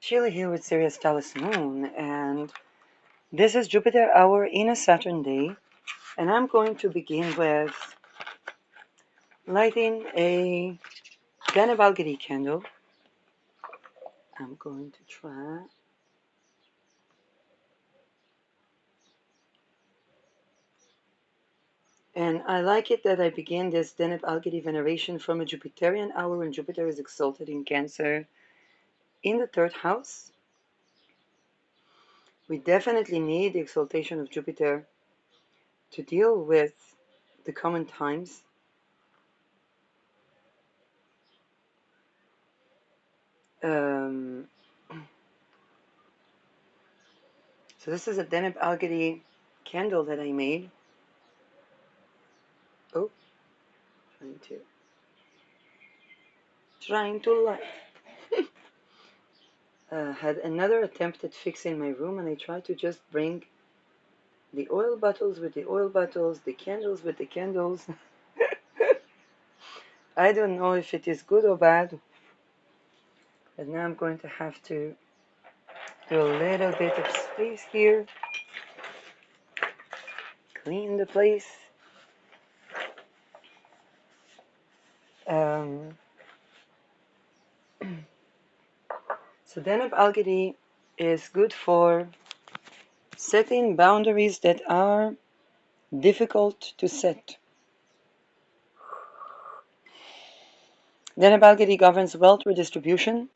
Sheila here with Sirius Talis Moon, and this is Jupiter hour in a Saturn day, and I'm going to begin with lighting a Deneb Algedi candle. I'm going to try. And I like it that I begin this Deneb Algedi veneration from a Jupiterian hour when Jupiter is exalted in Cancer in the third house. We definitely need the exaltation of Jupiter to deal with the common times. So this is a Deneb Algedi candle that I made. Oh, trying to light. Had another attempt at fixing my room, and I tried to just bring the oil bottles with the oil bottles, the candles with the candles. I don't know if it is good or bad, but now I'm going to have to do a little bit of space here, clean the place. So Deneb Algedi is good for setting boundaries that are difficult to set. Deneb Algedi governs wealth redistribution,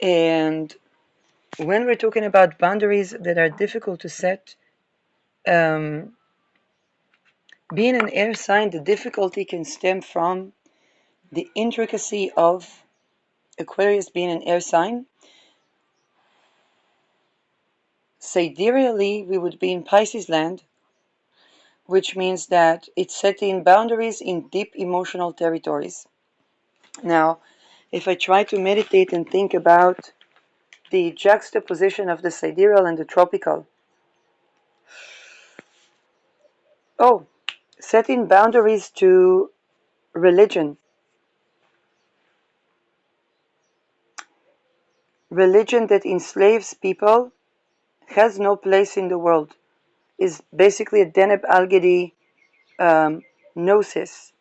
and when we're talking about boundaries that are difficult to set, being an air sign, the difficulty can stem from the intricacy of Aquarius being an air sign. Sidereally, we would be in Pisces land, which means that it's setting boundaries in deep emotional territories. Now, if I try to meditate and think about the juxtaposition of the sidereal and the tropical, setting boundaries to religion. Religion that enslaves people has no place in the world, is basically a Deneb Algedi gnosis.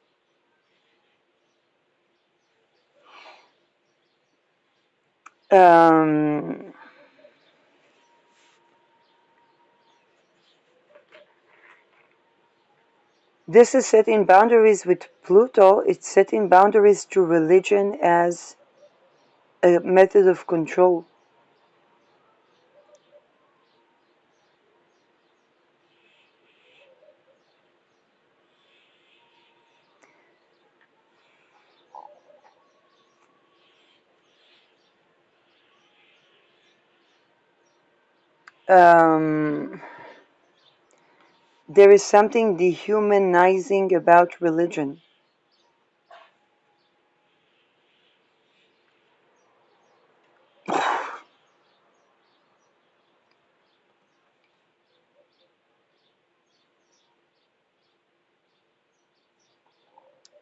This is setting boundaries with Pluto. It's setting boundaries to religion as a method of control. There is something dehumanizing about religion.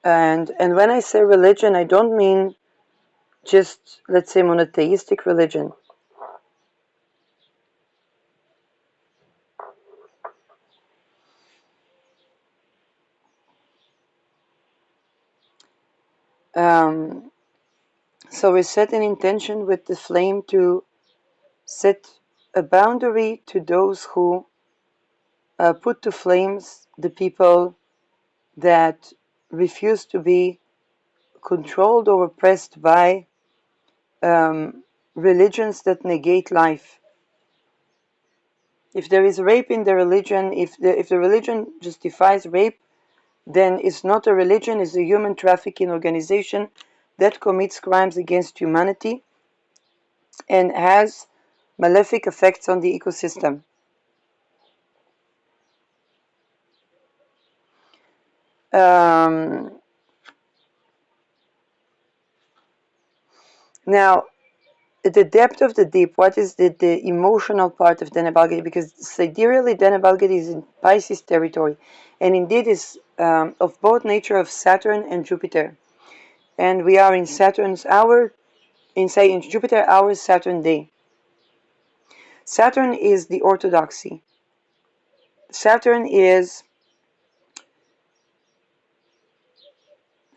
And when I say religion, I don't mean just, let's say, monotheistic religion. So we set an intention with the flame to set a boundary to those who put to flames the people that refuse to be controlled or oppressed by religions that negate life. If there is rape in the religion, if the religion justifies rape, then it's not a religion, it's a human trafficking organization that commits crimes against humanity and has malefic effects on the ecosystem. Now, the depth of the deep, what is the emotional part of Deneb Algedi? Because sidereally, Deneb Algedi is in Pisces territory, and indeed is of both nature of Saturn and Jupiter. And we are in Saturn's hour, in Jupiter hours, Saturn day. Saturn is the orthodoxy. Saturn is,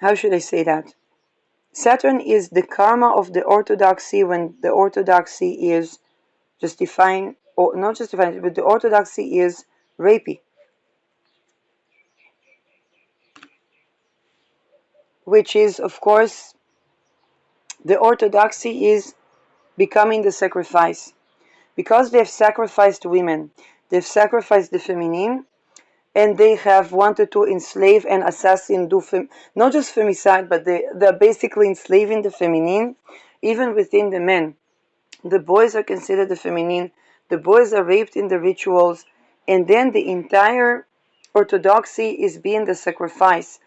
how should I say that? Saturn is the karma of the orthodoxy when the orthodoxy is justifying, or not justifying, but the orthodoxy is rapey. Which is, of course, the orthodoxy is becoming the sacrifice. Because they've sacrificed women, they've sacrificed the feminine, and they have wanted to enslave and assassin, not just femicide, but they're basically enslaving the feminine, even within the men. The boys are considered the feminine, the boys are raped in the rituals, and then the entire orthodoxy is being the sacrifice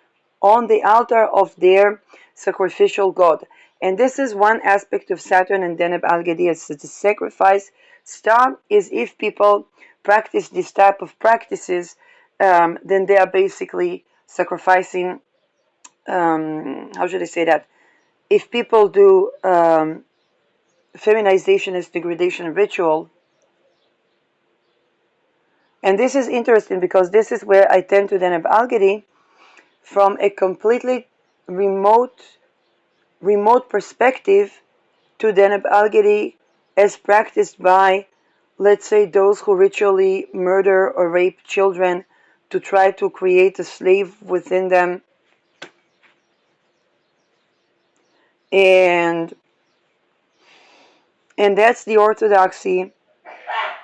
on the altar of their sacrificial god. And this is one aspect of Saturn and Deneb Algedi, as the sacrifice star is if people practice this type of practices, then they are basically sacrificing, how should I say that? If people do feminization as degradation ritual. And this is interesting because this is where I tend to Deneb Algedi from a completely remote perspective to Deneb Algedi as practiced by, let's say, those who ritually murder or rape children to try to create a slave within them. And that's the orthodoxy.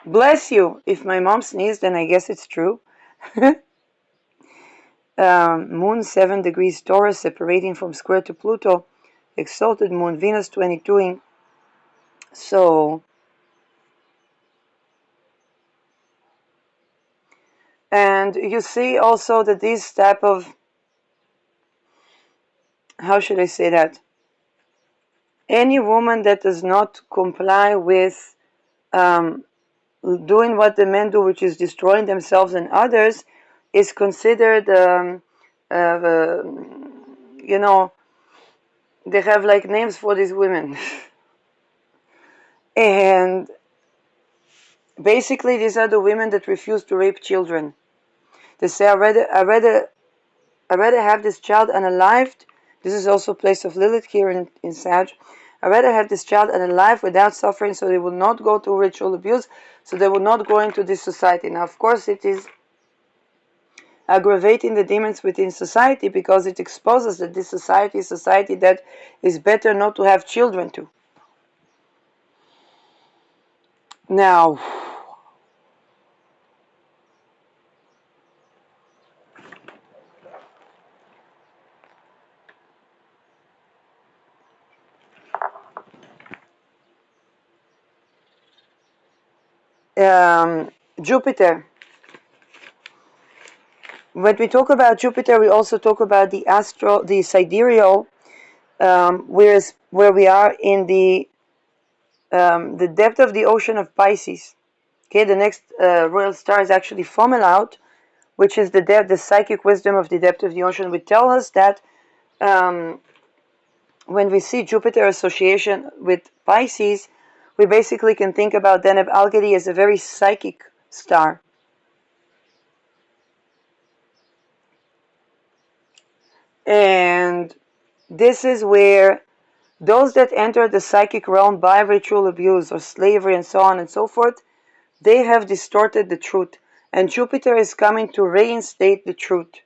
Bless you. If my mom sneezed, then I guess it's true. Moon 7 degrees Taurus, separating from square to Pluto. Exalted moon, Venus 22ing. So, and you see also that this type of, how should I say that? Any woman that does not comply with doing what the men do, which is destroying themselves and others, is considered, you know, they have like names for these women. And basically, these are the women that refuse to rape children. They say, I rather have this child unalived. This is also place of Lilith here in Sag. I rather have this child unalive without suffering, so they will not go to ritual abuse, so they will not go into this society. Now, of course, it is aggravating the demons within society because it exposes that this society is society that is better not to have children to. Now, Jupiter. When we talk about Jupiter, we also talk about the sidereal, where we are in the depth of the ocean of Pisces. Okay, the next royal star is actually Fomalhaut, which is the psychic wisdom of the depth of the ocean. We tell us that when we see Jupiter association with Pisces, we basically can think about Deneb Algedi as a very psychic star. And this is where those that enter the psychic realm by ritual abuse or slavery and so on and so forth, they have distorted the truth. And Jupiter is coming to reinstate the truth.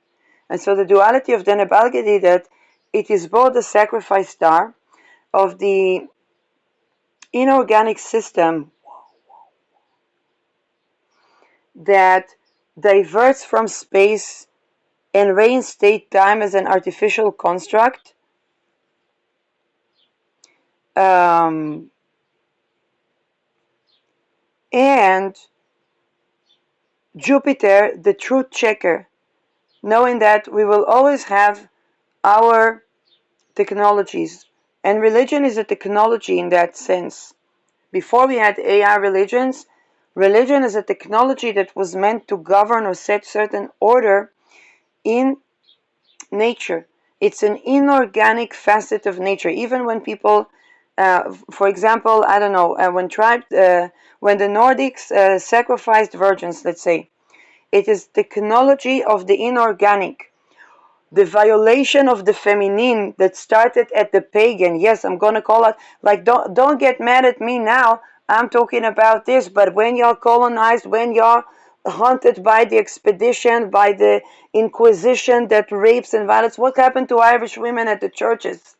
And so the duality of Deneb Algedi, that it is both the sacrifice star of the inorganic system that diverts from space and reinstate time as an artificial construct, and Jupiter, the truth checker, knowing that we will always have our technologies, and religion is a technology in that sense. Before we had AI religions, religion is a technology that was meant to govern or set certain order in nature. It's an inorganic facet of nature. Even when people For example, I don't know, when the Nordics sacrificed virgins, let's say, it is technology of the inorganic, the violation of the feminine that started at the pagan. Yes, I'm gonna call it like, don't get mad at me now. I'm talking about this, but when you're colonized, when you're haunted by the expedition, by the Inquisition that rapes and violence, what happened to Irish women at the churches?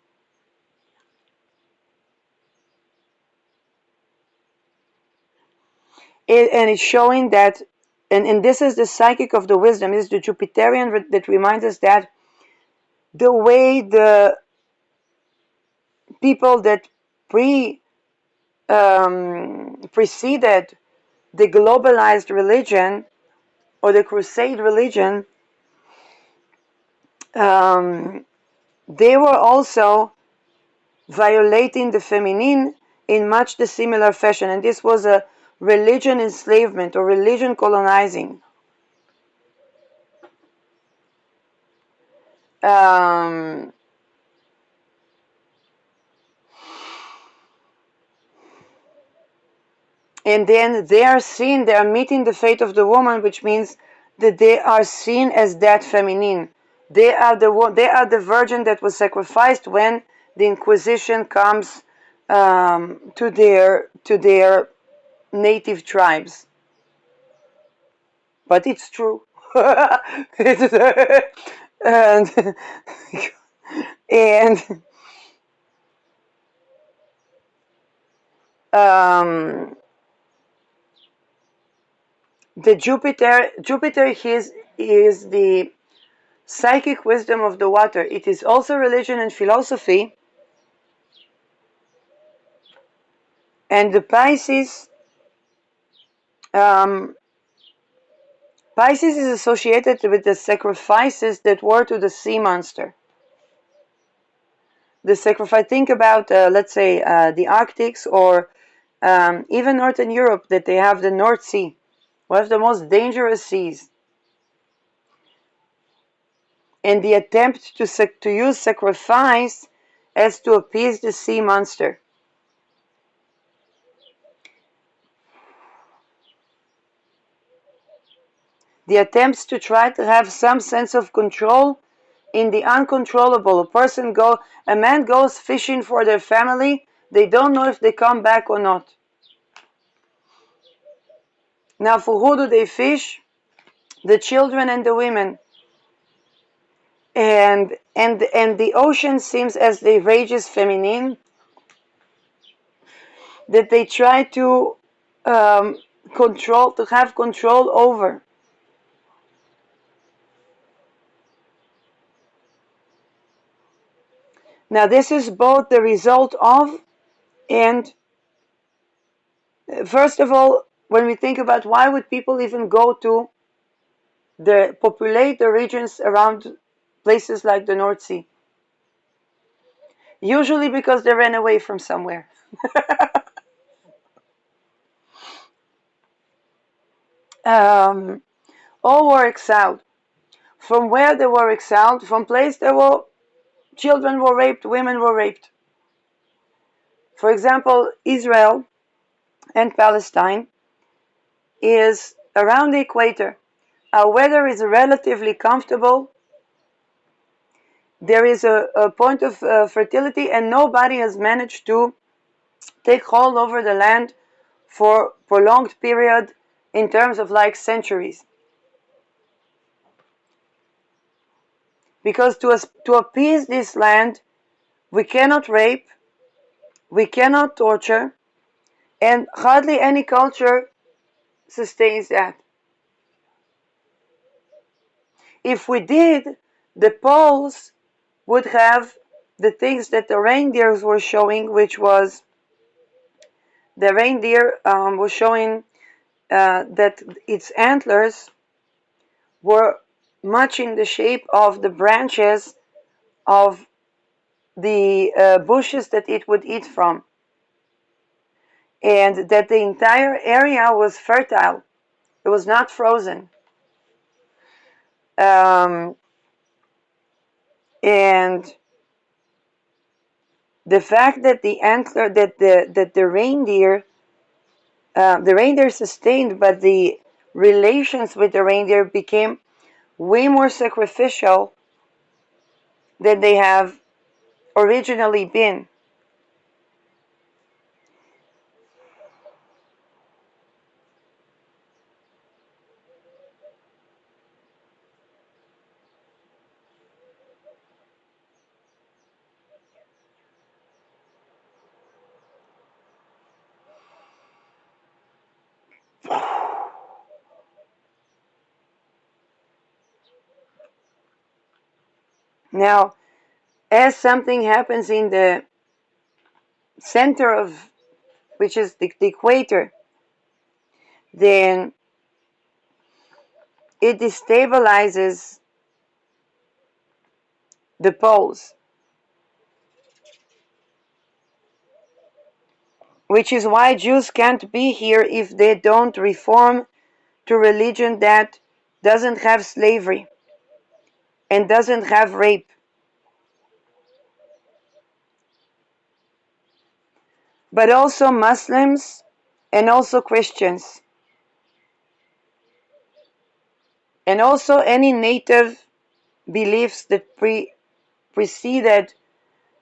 And it's showing that, and this is the psychic of the wisdom, is the Jupiterian that reminds us that the way the people that preceded the globalized religion or the crusade religion, um, they were also violating the feminine in much the similar fashion, and this was a religion enslavement or religion colonizing. Um, and then they are meeting the fate of the woman, which means that they are seen as that feminine. They are the virgin that was sacrificed when the Inquisition comes to their native tribes. But it's true. and and um, the Jupiter is the psychic wisdom of the water. It is also religion and philosophy. And the um, Pisces is associated with the sacrifices that were to the sea monster. The sacrifice. Think about, let's say, the Arctics, or even Northern Europe, that they have the North Sea, one of the most dangerous seas. And the attempt to use sacrifice as to appease the sea monster. The attempts to try to have some sense of control in the uncontrollable. A man goes fishing for their family. They don't know if they come back or not. Now, for who do they fish? The children and the women. And the ocean seems, as the rages feminine, that they try to have control over. Now, this is both the result of, and first of all, when we think about why would people even go to populate the regions around places like the North Sea, usually because they ran away from somewhere. um, all were exiled. From where they were exiled? From place there were children were raped, women were raped. For example, Israel and Palestine is around the equator. Our weather is relatively comfortable. There is a point of fertility, and nobody has managed to take hold over the land for prolonged period in terms of like centuries. Because to appease this land, we cannot rape, we cannot torture, and hardly any culture sustains that. If we did, the poles would have the things that the reindeers were showing, which was the reindeer was showing that its antlers were much in the shape of the branches of the bushes that it would eat from, and that the entire area was fertile. It was not frozen. Um, and the fact that the reindeer sustained, but the relations with the reindeer became way more sacrificial than they have originally been. Now, as something happens in the center of, which is the equator, then it destabilizes the poles, which is why Jews can't be here if they don't reform to religion that doesn't have slavery and doesn't have rape. But also Muslims and also Christians and also any native beliefs that preceded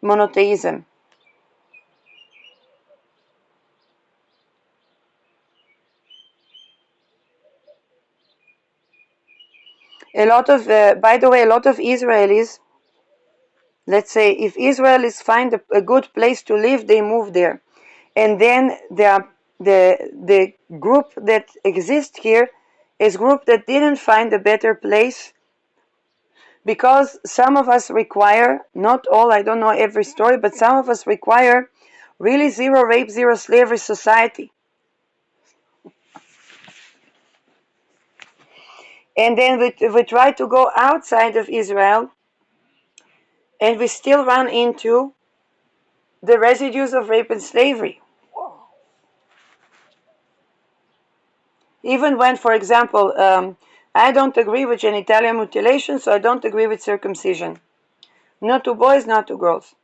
monotheism. By the way, a lot of Israelis, let's say, if Israelis find a good place to live, they move there, and then the group that exists here is group that didn't find a better place, because some of us require, not all, I don't know every story, but some of us require really zero rape, zero slavery society. And then we try to go outside of Israel, and we still run into the residues of rape and slavery. Even when, for example, I don't agree with genitalia mutilation, so I don't agree with circumcision. Not to boys, not to girls.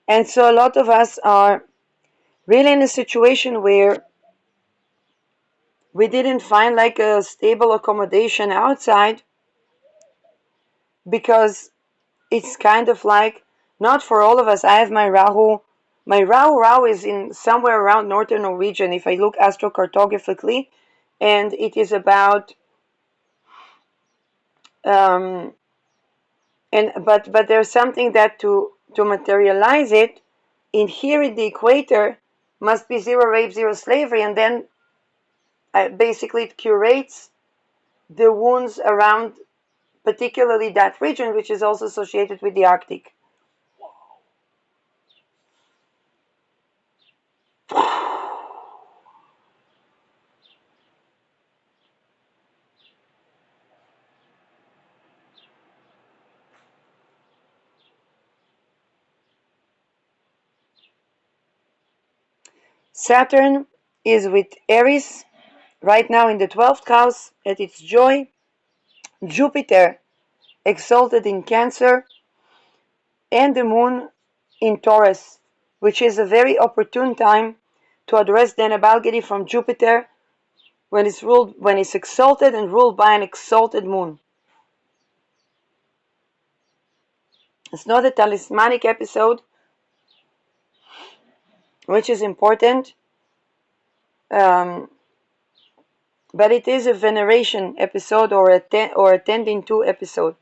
And so a lot of us are really in a situation where we didn't find like a stable accommodation outside, because it's kind of like, not for all of us. I have my Rahu. My Rahu is in somewhere around northern Norwegian, if I look astrocartographically, and it is about um, but there's something that to materialize it in here in the equator must be zero rape, zero slavery, and then basically it curates the wounds around particularly that region, which is also associated with the Arctic. Saturn is with Aries right now in the 12th house at its joy. Jupiter exalted in Cancer, and the moon in Taurus, which is a very opportune time to address Deneb Algedi from Jupiter when it's exalted and ruled by an exalted moon. It's not a talismanic episode, which is important, but it is a veneration episode or a tending to episode.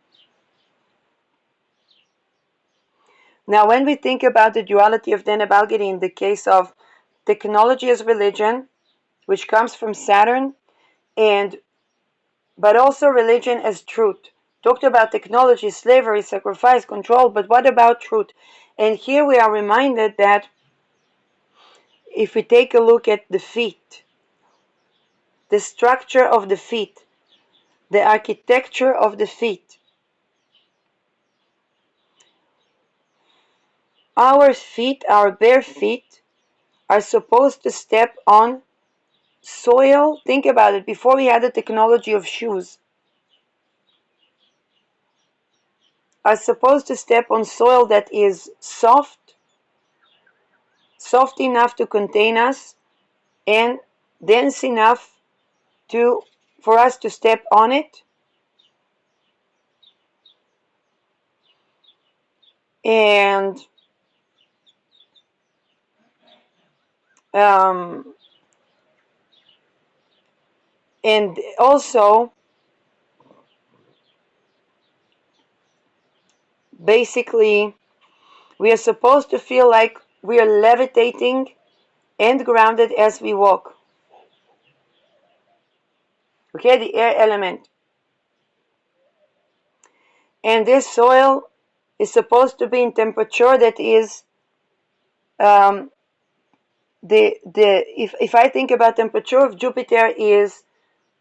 Now, when we think about the duality of Deneb Algedi in the case of technology as religion, which comes from Saturn, but also religion as truth. Talked about technology, slavery, sacrifice, control, but what about truth? And here we are reminded that if we take a look at the feet, the structure of the feet, the architecture of the feet, Our feet, our bare feet, are supposed to step on soil. Think about it. Before we had the technology of shoes, are supposed to step on soil that is soft, soft enough to contain us, and dense enough to for us to step on it, and um, also basically we are supposed to feel like we are levitating and grounded as we walk. Okay, the air element. And this soil is supposed to be in temperature that is um, the if I think about temperature of Jupiter is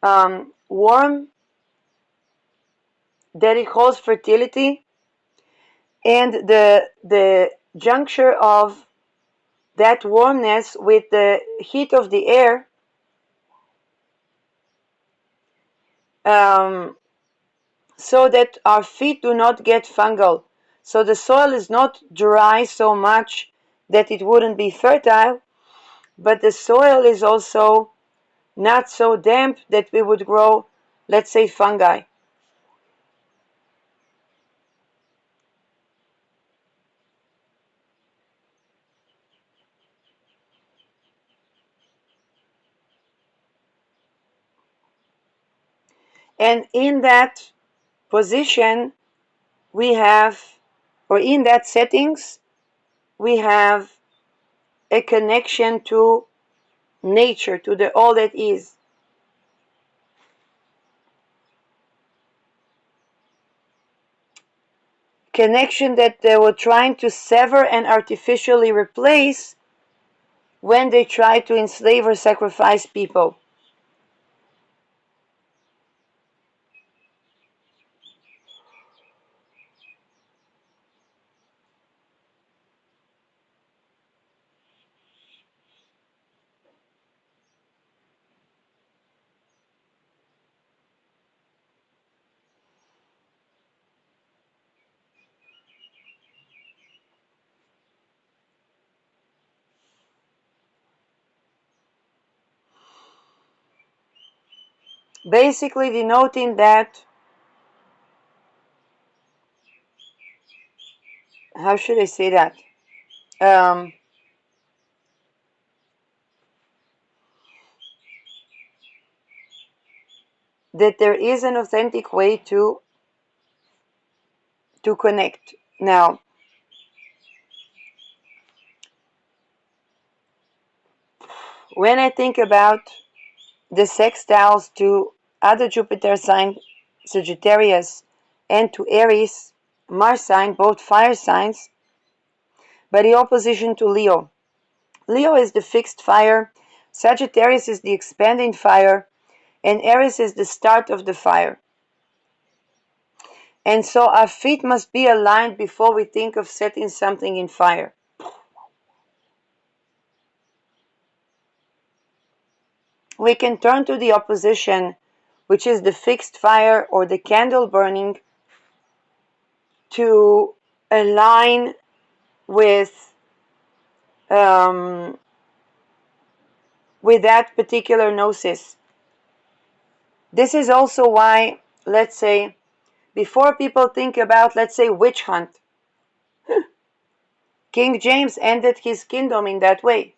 warm, that it holds fertility, and the juncture of that warmness with the heat of the air um, so that our feet do not get fungal. So the soil is not dry so much that it wouldn't be fertile, but the soil is also not so damp that we would grow, let's say, fungi. And in that position, we have, or in that settings, we have a connection to nature, to the all that is. Connection that they were trying to sever and artificially replace when they tried to enslave or sacrifice people. Basically denoting that, how should I say that? Um, that there is an authentic way to connect. Now, when I think about the sextiles to other Jupiter sign, Sagittarius, and to Aries, Mars sign, both fire signs, but the opposition to Leo. Leo is the fixed fire, Sagittarius is the expanding fire, and Aries is the start of the fire. And so our feet must be aligned before we think of setting something in fire. We can turn to the opposition, which is the fixed fire or the candle burning, to align with um, with that particular gnosis. This is also why, let's say, before people think about, let's say, witch hunt, King James ended his kingdom in that way.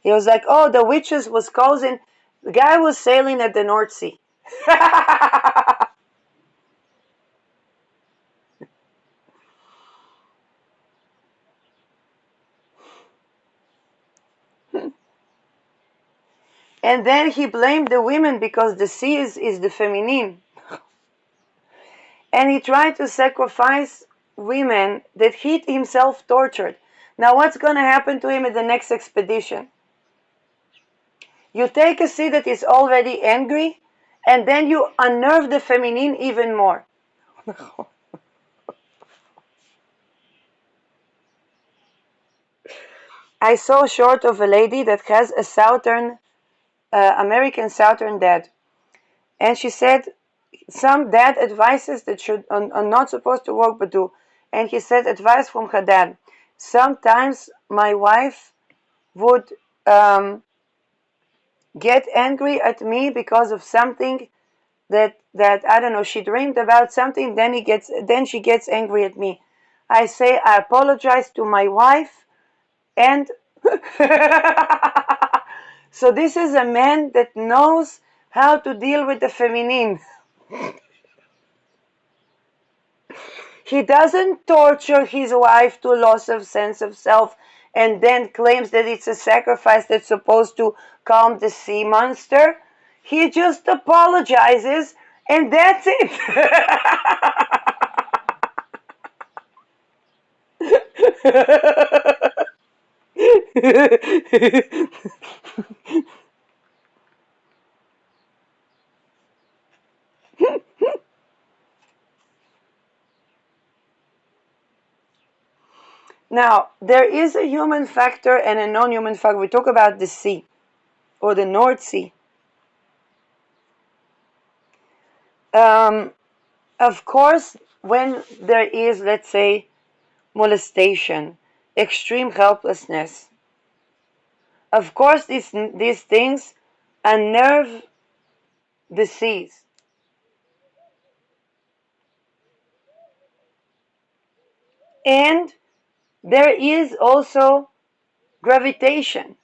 He was like, oh, the witches was causing, the guy was sailing at the North Sea. And then he blamed the women because the sea is the feminine. And he tried to sacrifice women that he himself tortured. Now what's going to happen to him in the next expedition? You take a sea that is already angry, and then you unnerve the feminine even more. I saw a short of a lady that has a Southern, American Southern dad. And she said some dad advices that should are not supposed to work but do. And he said advice from her dad. Sometimes my wife would get angry at me because of something that I don't know, she dreamed about something, then she gets angry at me. I say I apologize to my wife and so this is a man that knows how to deal with the feminine. He doesn't torture his wife to loss of sense of self and then claims that it's a sacrifice that's supposed to calm the sea monster. He just apologizes and that's it. Now, there is a human factor and a non-human factor. We talk about the sea or the North Sea. Um, of course, when there is, let's say, molestation, extreme helplessness, of course, these things unnerve the seas. And there is also gravitation.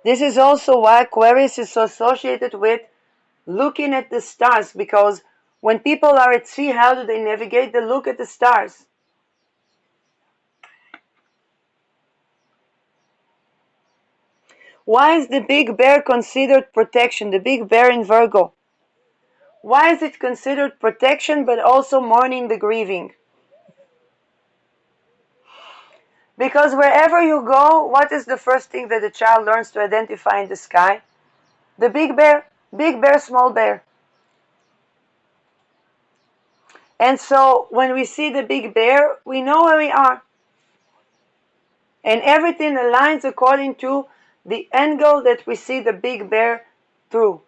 This is also why Aquarius is so associated with looking at the stars, because when people are at sea, how do they navigate? They look at the stars. Why is the big bear considered protection? The big bear in Virgo. Why is it considered protection but also mourning the grieving? Because wherever you go, what is the first thing that the child learns to identify in the sky? The big bear, small bear. And so when we see the big bear, we know where we are. And everything aligns according to the angle that we see the big bear through.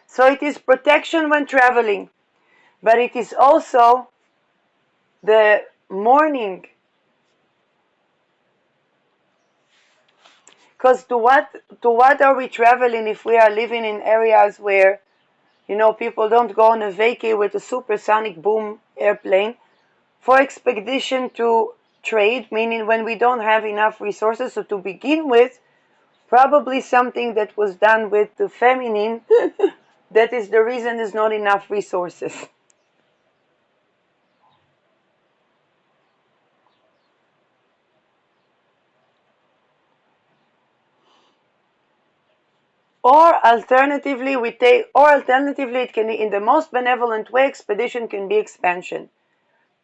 So it is protection when traveling, but it is also the mourning. Because to what are we traveling if we are living in areas where, people don't go on a vacay with a supersonic boom airplane for expedition to trade, meaning when we don't have enough resources. So to begin with, probably something that was done with the feminine, that is the reason there's not enough resources. Or alternatively, it can be in the most benevolent way, expedition can be expansion.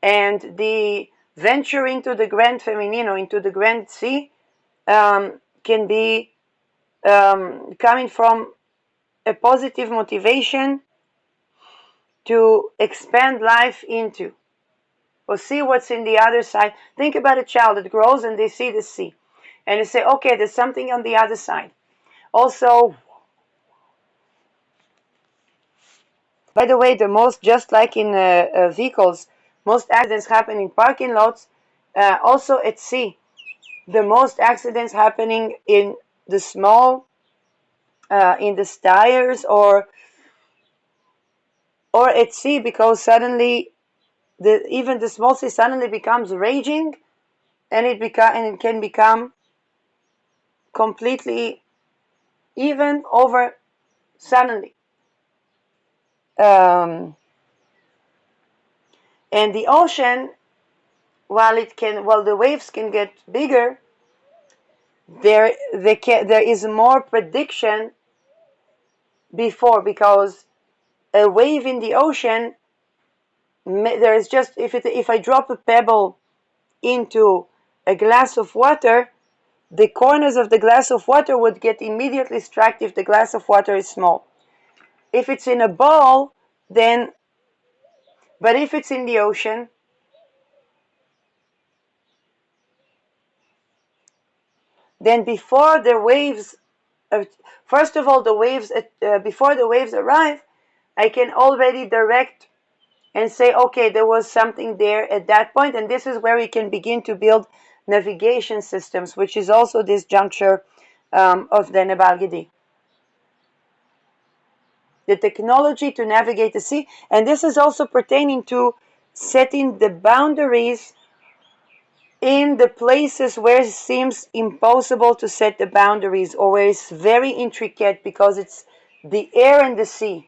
And the venture into the grand feminine or into the grand sea can be coming from a positive motivation to expand life into or see what's in the other side. Think about a child that grows and they see the sea and they say, okay, there's something on the other side. Also, by the way, just like in vehicles, most accidents happen in parking lots, also at sea. The most accidents happening in the small, in the styres or at sea, because suddenly even the small sea suddenly becomes raging, and it can become completely even over suddenly. Um, and the ocean, while the waves can get bigger, there is more prediction before, because a wave in the ocean, there is just if I drop a pebble into a glass of water, the corners of the glass of water would get immediately struck if the glass of water is small. If it's in a bowl, then But if it's in the ocean, then before the waves, first of all, the waves, before the waves arrive, I can already direct and say, okay, there was something there at that point, and this is where we can begin to build navigation systems, which is also this juncture of Deneb Algedi. The technology to navigate the sea, and this is also pertaining to setting the boundaries in the places where it seems impossible to set the boundaries, or where it's very intricate because it's the air and the sea.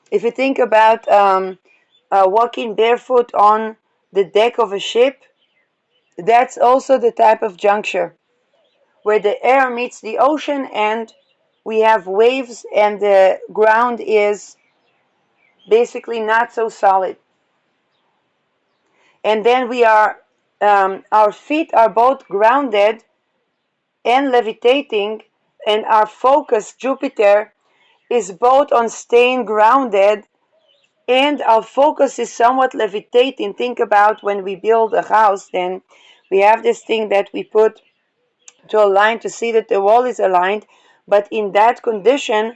If you think about walking barefoot on the deck of a ship, that's also the type of juncture where the air meets the ocean and we have waves and the ground is basically not so solid. And then our feet are both grounded and levitating, and our focus, Jupiter, is both on staying grounded and our focus is somewhat levitating. Think about when we build a house, then we have this thing that we put to align to see that the wall is aligned, but in that condition,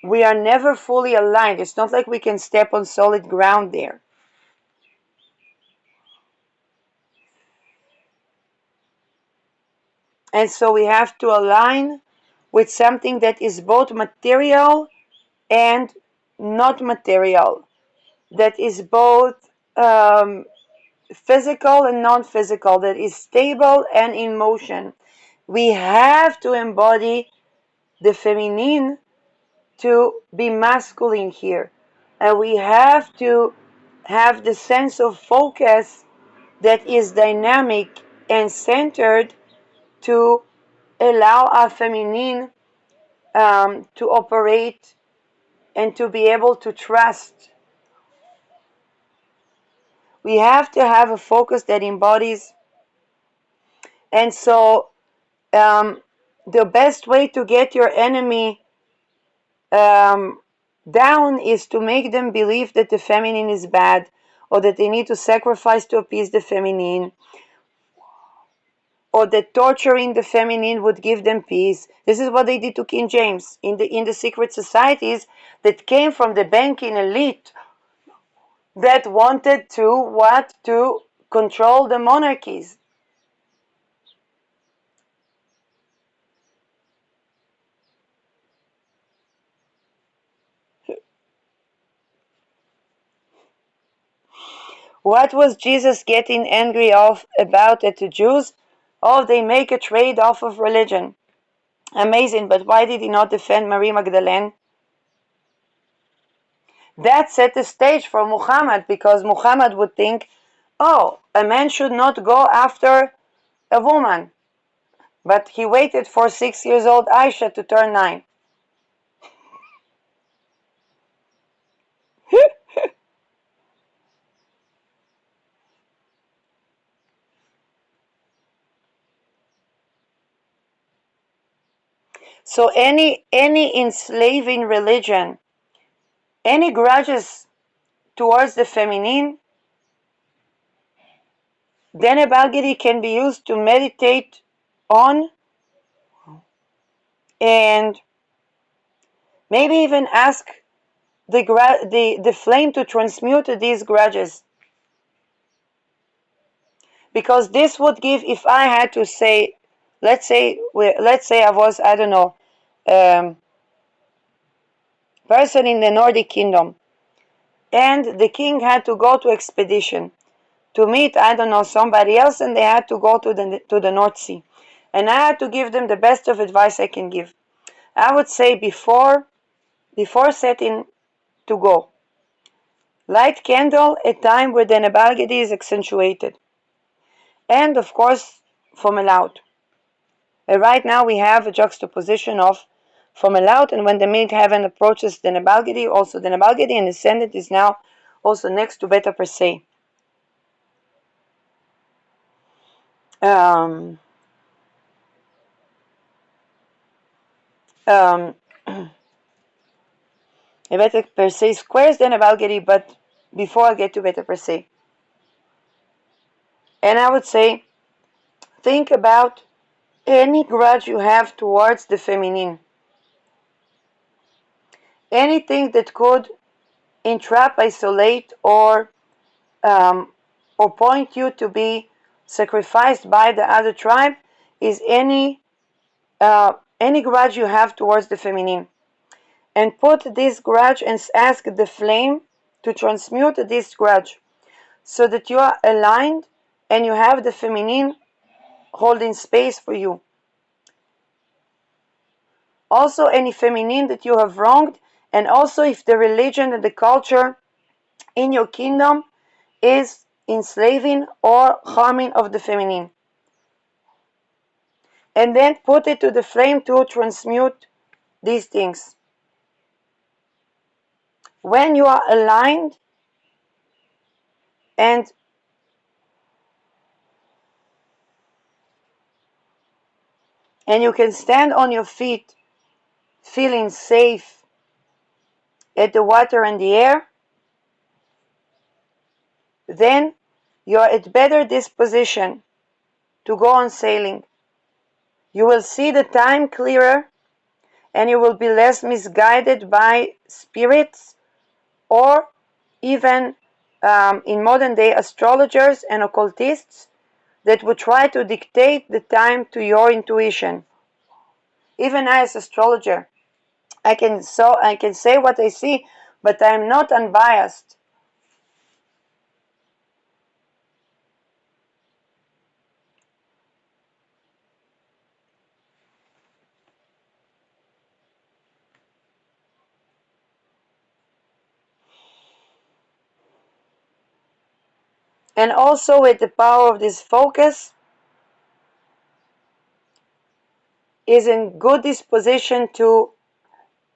we are never fully aligned. It's not like we can step on solid ground there. And so we have to align with something that is both material and not material, that is both physical and non-physical, that is stable and in motion. We have to embody the feminine to be masculine here. And we have to have the sense of focus that is dynamic and centered to allow our feminine to operate and to be able to trust. We have to have a focus that embodies. And so the best way to get your enemy um, down is to make them believe that the feminine is bad, or that they need to sacrifice to appease the feminine, or that torturing the feminine would give them peace. This is what they did to King James in the secret societies that came from the banking elite that wanted to control the monarchies. What was Jesus getting angry about at the Jews? Oh, they make a trade off of religion. Amazing, but why did he not defend Marie Magdalene? That set the stage for Muhammad, because Muhammad would think, oh, a man should not go after a woman. But he waited for 6 years old Aisha to turn 9. So any enslaving religion, any grudges towards the feminine, Deneb Algedi can be used to meditate on and maybe even ask the flame to transmute these grudges. Because this would give, if I had to say, let's say I was, I don't know, person in the Nordic kingdom, and the king had to go to expedition to meet, I don't know, somebody else, and they had to go to the North Sea, and I had to give them the best of advice I can give. I would say before setting to go, light candle at time where the Deneb Algedi is accentuated, and of course Fomelout. Right now we have a juxtaposition of Fomelout, and when the midheaven approaches the Deneb Algedi, also the Deneb Algedi and ascendant is now also next to Beta per se. Um, um, Beta per se squares Deneb Algedi, but before I get to beta per se. And I would say, think about any grudge you have towards the feminine. Anything that could entrap, isolate, or point you to be sacrificed by the other tribe is any grudge you have towards the feminine. And put this grudge and ask the flame to transmute this grudge so that you are aligned and you have the feminine holding space for you. Also, any feminine that you have wronged, and also if the religion and the culture in your kingdom is enslaving or harming of the feminine. And then put it to the flame to transmute these things. When you are aligned and you can stand on your feet feeling safe at the water and the air, then you're at better disposition to go on sailing. You will see the time clearer and you will be less misguided by spirits or even in modern day astrologers and occultists that would try to dictate the time to your intuition. Even I, as astrologer, I can say what I see, but I am not unbiased. And also with the power of this focus is in good disposition to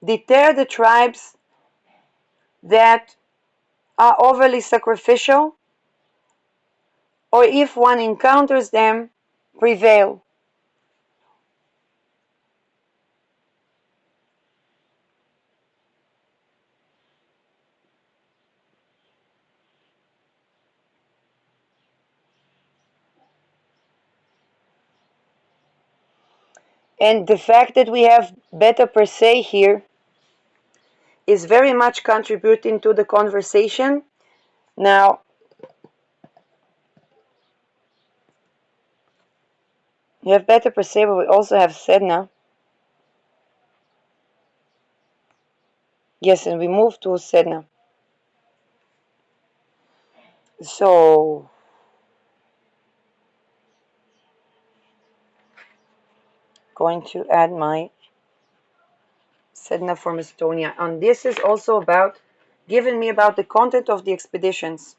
deter the tribes that are overly sacrificial, or if one encounters them, prevail. And the fact that we have beta per se here is very much contributing to the conversation. Now, you have beta per se, but we also have Sedna. Yes, and we move to Sedna. So, going to add my Sedna from Estonia. And this is also about giving me about the content of the expeditions.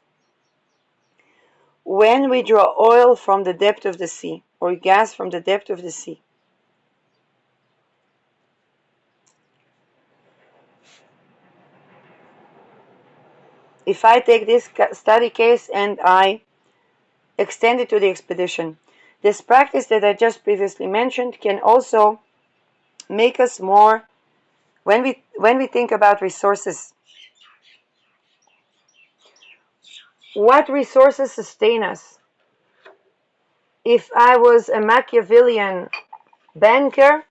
When we draw oil from the depth of the sea, or gas from the depth of the sea, if I take this study case and I extend it to the expedition, this practice that I just previously mentioned can also make us more, when we think about resources, what resources sustain us? If I was a Machiavellian banker,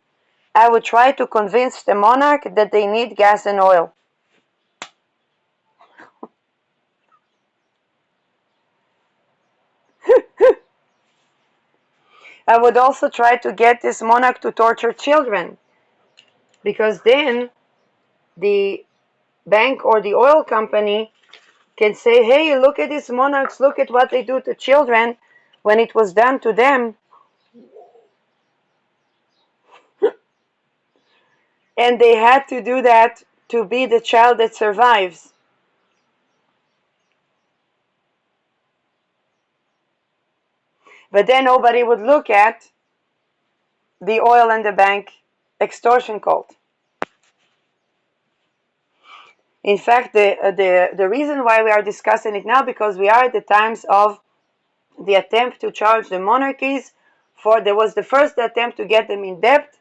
I would try to convince the monarch that they need gas and oil. I would also try to get this monarch to torture children, because then the bank or the oil company can say, hey, look at these monarchs, look at what they do to children when it was done to them. And they had to do that to be the child that survives. But then nobody would look at the oil and the bank extortion cult. In fact, the reason why we are discussing it now, because we are at the times of the attempt to charge the monarchies for, there was the first attempt to get them in debt,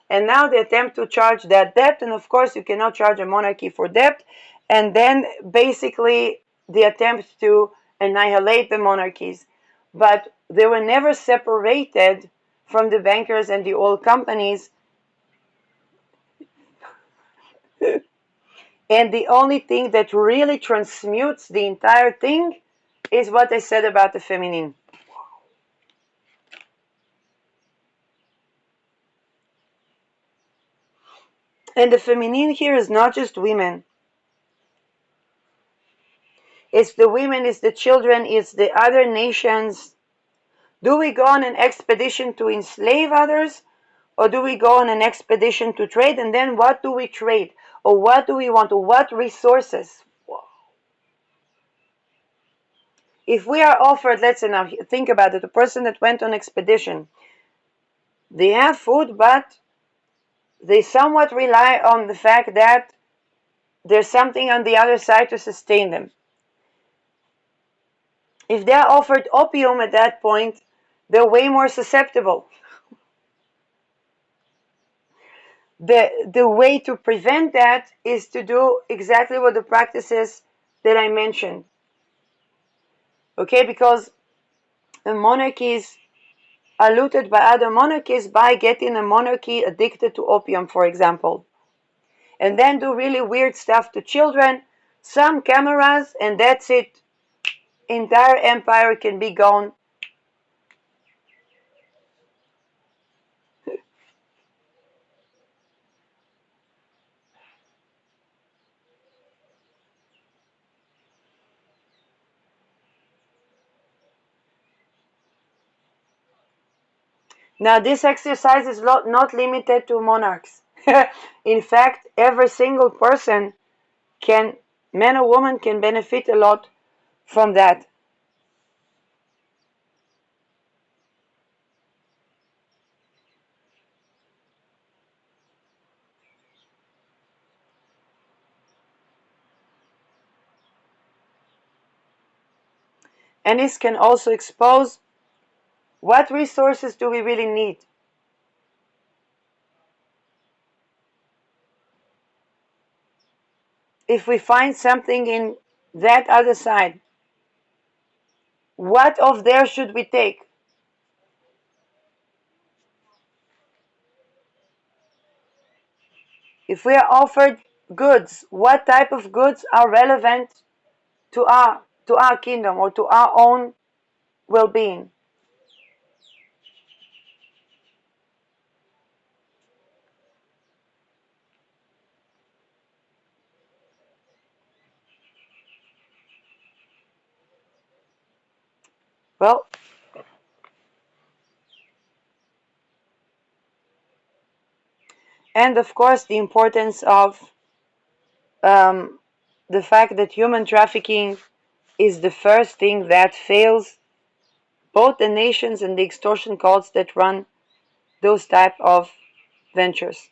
And now they attempt to charge that debt, and of course you cannot charge a monarchy for debt. And then basically the attempt to annihilate the monarchies. But they were never separated from the bankers and the oil companies. And the only thing that really transmutes the entire thing is what I said about the feminine. And the feminine here is not just women. It's the women, it's the children, it's the other nations. Do we go on an expedition to enslave others? Or do we go on an expedition to trade? And then what do we trade? Or what do we want? Or what resources? If we are offered, let's say now, think about it, a person that went on expedition, they have food, but they somewhat rely on the fact that there's something on the other side to sustain them. If they're offered opium at that point, they're way more susceptible. The way to prevent that is to do exactly what the practices that I mentioned. Okay, because the monarchies are looted by other monarchies by getting a monarchy addicted to opium, for example. And then do really weird stuff to children, some cameras, and that's it. Entire empire can be gone. Now, this exercise is not limited to monarchs. In fact, every single person can, man or woman, can benefit a lot from that. And this can also expose what resources do we really need. If we find something in that other side, what of there should we take? If we are offered goods, what type of goods are relevant to our kingdom or to our own well-being? Well, and of course the importance of um, the fact that human trafficking is the first thing that fails both the nations and the extortion cults that run those type of ventures.